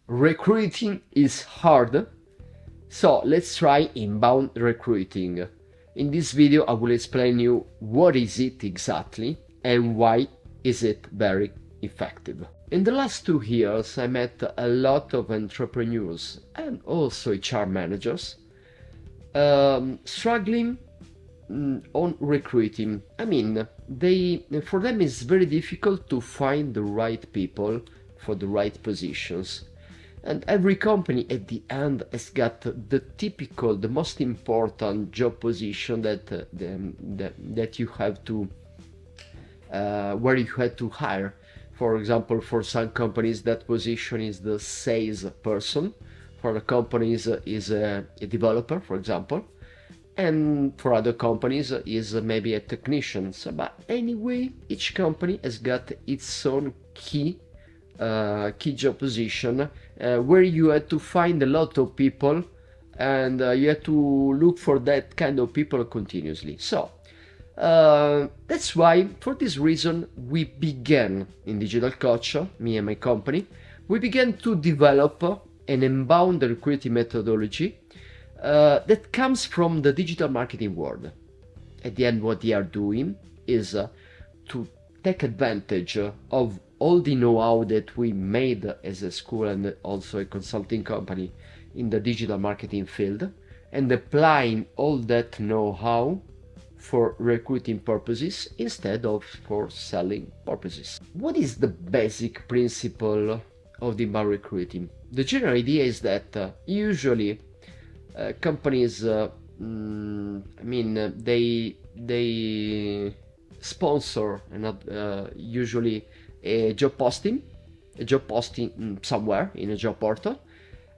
Recruiting is hard, so let's try inbound recruiting. In this video I will explain you what is it exactly and why is it very effective. In the last 2 years I met a lot of entrepreneurs and also HR managers struggling on recruiting. I mean, for them it's very difficult to find the right people for the right positions. And every company at the end has got the typical, the most important job position that you have to, where you had to hire. For example, for some companies that position is the sales person. For the companies is a developer, for example. And for other companies is maybe a technician. So, but anyway, each company has got its own key job position where you had to find a lot of people and you had to look for that kind of people continuously. So that's why, for this reason, we began in Digital Coach, me and my company, we began to develop an inbound recruiting methodology that comes from the digital marketing world. At the end, what they are doing is to take advantage of all the know-how that we made as a school and also a consulting company in the digital marketing field, and applying all that know-how for recruiting purposes instead of for selling purposes. What is the basic principle of the inbound recruiting? The general idea is that usually companies, they sponsor usually a job posting somewhere in a job portal,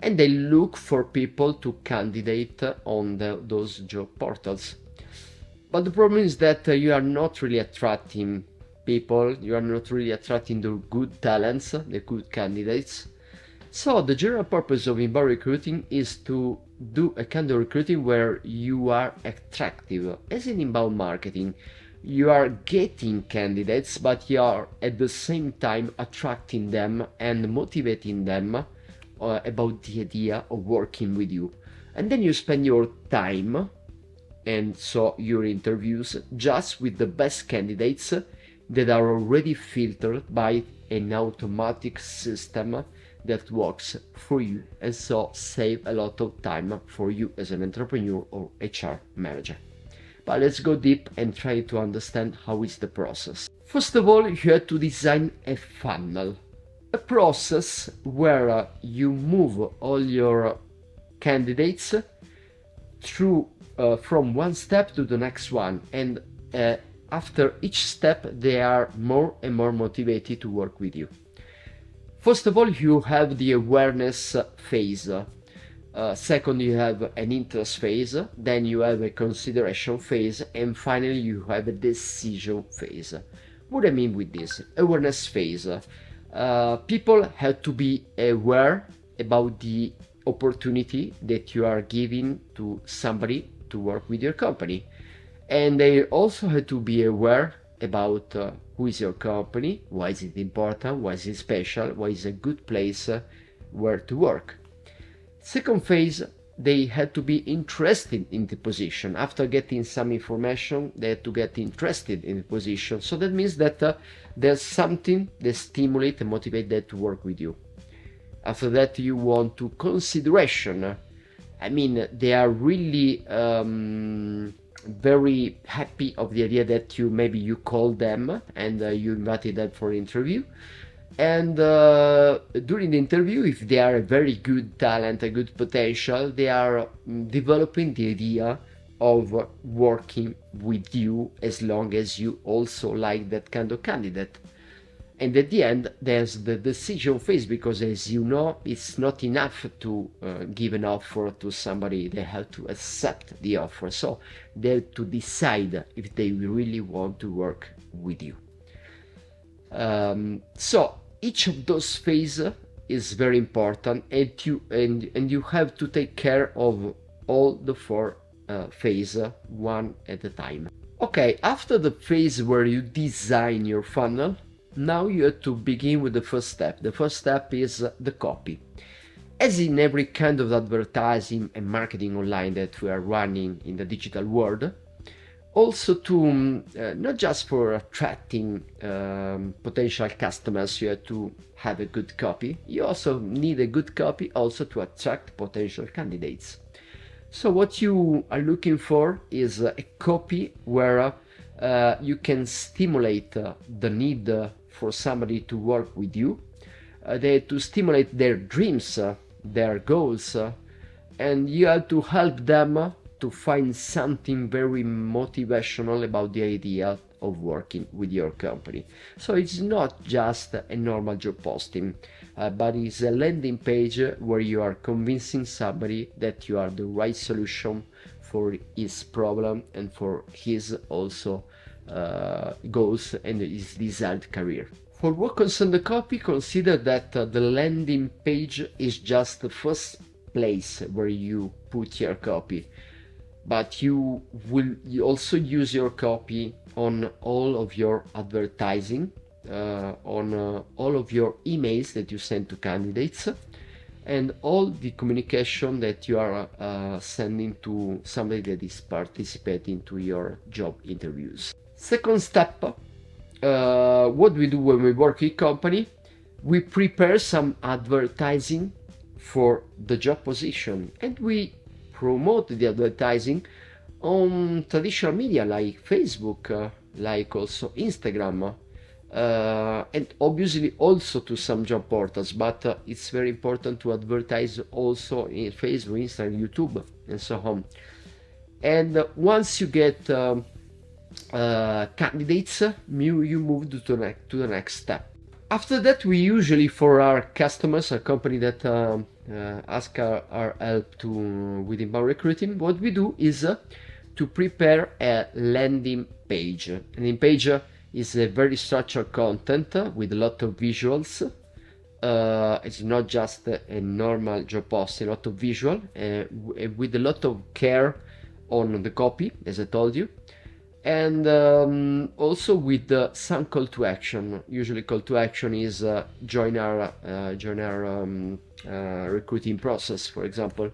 and they look for people to candidate on those job portals. But the problem is that you are not really attracting people, you are not really attracting the good talents, the good candidates. So the general purpose of inbound recruiting is to do a kind of recruiting where you are attractive. As in inbound marketing, you are getting candidates, but you are at the same time attracting them and motivating them about the idea of working with you. And then you spend your time and so your interviews just with the best candidates that are already filtered by an automatic system that works for you, and so save a lot of time for you as an entrepreneur or HR manager. But let's go deep and try to understand how is the process. First of all, you have to design a funnel, a process where you move all your candidates through from one step to the next one, and after each step they are more and more motivated to work with you. First of all, you have the awareness phase. Second, you have an interest phase, then you have a consideration phase, and finally you have a decision phase. What do I mean with this? Awareness phase. People have to be aware about the opportunity that you are giving to somebody to work with your company. And they also have to be aware about who is your company, why is it important, why is it special, why is it a good place where to work. Second phase, they had to be interested in the position. After getting some information, they had to get interested in the position. So that means that there's something that stimulates and motivates them to work with you. After that, you want to consideration. I mean, they are really very happy of the idea that you called them and you invited them for an interview. And during the interview, if they are a very good talent, a good potential, they are developing the idea of working with you as long as you also like that kind of candidate. And at the end, there's the decision phase, because as you know, it's not enough to give an offer to somebody. They have to accept the offer. So they have to decide if they really want to work with you. So each of those phases is very important, and you have to take care of all the 4 phases one at a time. Okay, after the phase where you design your funnel, now you have to begin with the first step. The first step is the copy. As in every kind of advertising and marketing online that we are running in the digital world, also to not just for attracting potential customers, you have to have a good copy. You also need a good copy also to attract potential candidates. So what you are looking for is a copy where you can stimulate the need for somebody to work with you, to stimulate their dreams, their goals, and you have to help them to find something very motivational about the idea of working with your company. So it's not just a normal job posting, but it's a landing page where you are convincing somebody that you are the right solution for his problem and for his also goals and his desired career. For what concerns the copy, consider that the landing page is just the first place where you put your copy, but you also use your copy on all of your advertising, on all of your emails that you send to candidates, and all the communication that you are sending to somebody that is participating to your job interviews. Second step, what we do when we work in company, we prepare some advertising for the job position, and we promote the advertising on traditional media like Facebook, like also Instagram, and obviously also to some job portals, but it's very important to advertise also in Facebook, Instagram, YouTube, and so on. And once you get candidates, you move to the next step. After that, we usually, for our customers, a company that ask our help with inbound recruiting, what we do is to prepare a landing page. Landing page is a very structured content with a lot of visuals. It's not just a normal job post, a lot of visual, with a lot of care on the copy, as I told you. And also with some call to action. Usually call to action is join our recruiting process, for example.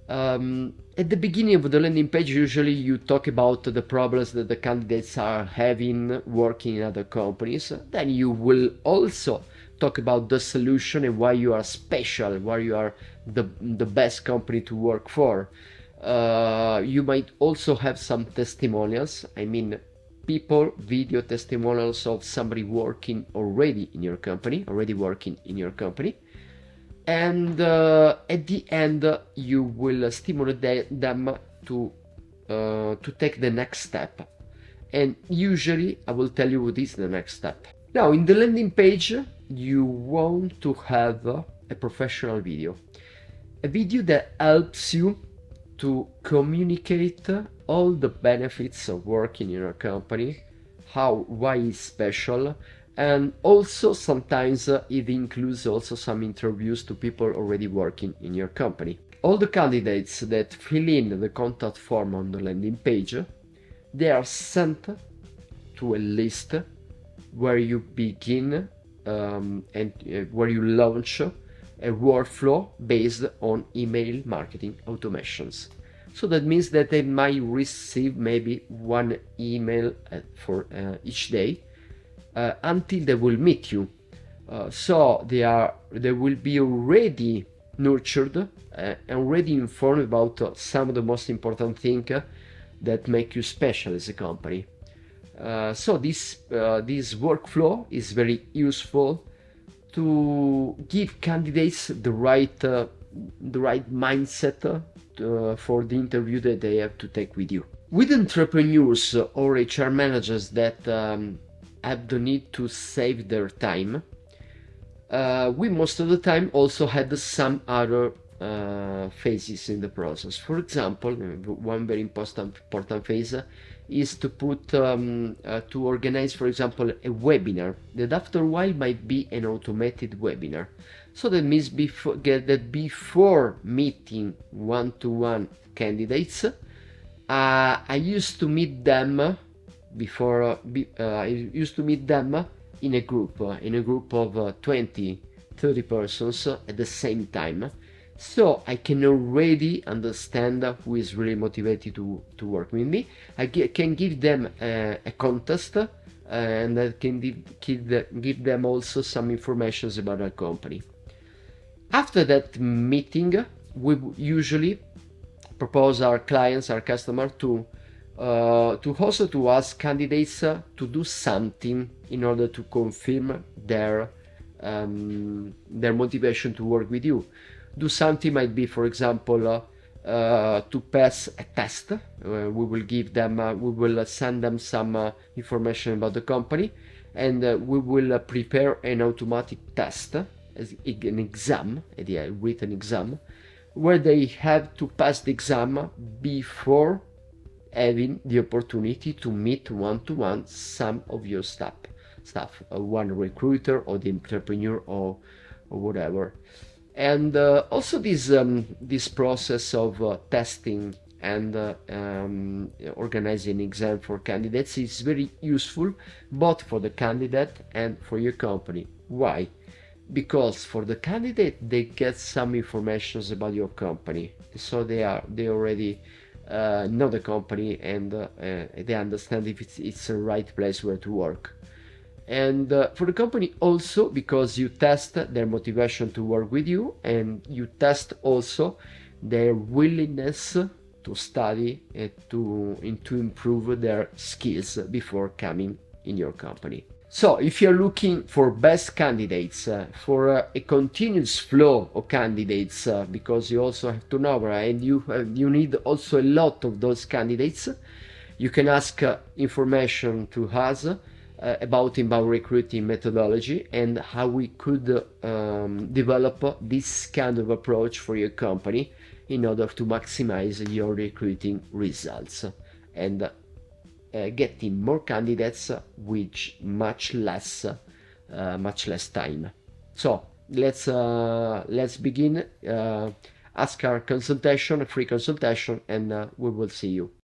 At the beginning of the landing page, usually you talk about the problems that the candidates are having working in other companies. Then you will also talk about the solution and why you are special, why you are the best company to work for. You might also have some testimonials, I mean video testimonials of somebody working already in your company, and at the end you will stimulate them to take the next step. And usually I will tell you what is the next step. Now, in the landing page, you want to have a professional video, a video that helps you to communicate all the benefits of working in your company, why it's special, and also sometimes it includes also some interviews to people already working in your company. All the candidates that fill in the contact form on the landing page, they are sent to a list where you begin and where you launch a workflow based on email marketing automations. So that means that they might receive maybe one email for each day until they will meet you. So they will be already nurtured and already informed about some of the most important things that make you special as a company. So this workflow is very useful to give candidates the right mindset for the interview that they have to take with you. With entrepreneurs or HR managers that have the need to save their time, we most of the time also had some other phases in the process. For example, one very important phase is to put to organize, for example, a webinar that after a while might be an automated webinar. So that means before meeting one-to-one candidates, I used to meet them in a group of 20 30 persons at the same time. So I can already understand who is really motivated to work with me. I can give them a contest, and I can give them also some information about our company. After that meeting, we usually propose our clients, our customer, to also to ask candidates to do something in order to confirm their motivation to work with you. Do something might be, for example, to pass a test. We will send them some information about the company, and we will prepare an automatic test, as an exam, a written exam, where they have to pass the exam before having the opportunity to meet one-to-one some of your staff, one recruiter or the entrepreneur or whatever. And also this process of testing and organizing exam for candidates is very useful both for the candidate and for your company. Why? Because for the candidate they get some information about your company, so they already know the company, and they understand if it's the right place where to work. And for the company also, because you test their motivation to work with you, and you test also their willingness to study and to improve their skills before coming in your company. So if you're looking for best candidates, for a continuous flow of candidates, because you also have turnover and you need also a lot of those candidates, you can ask information to us about inbound recruiting methodology and how we could develop this kind of approach for your company in order to maximize your recruiting results and getting more candidates with much less time. So let's begin. Ask our consultation, a free consultation, and we will see you.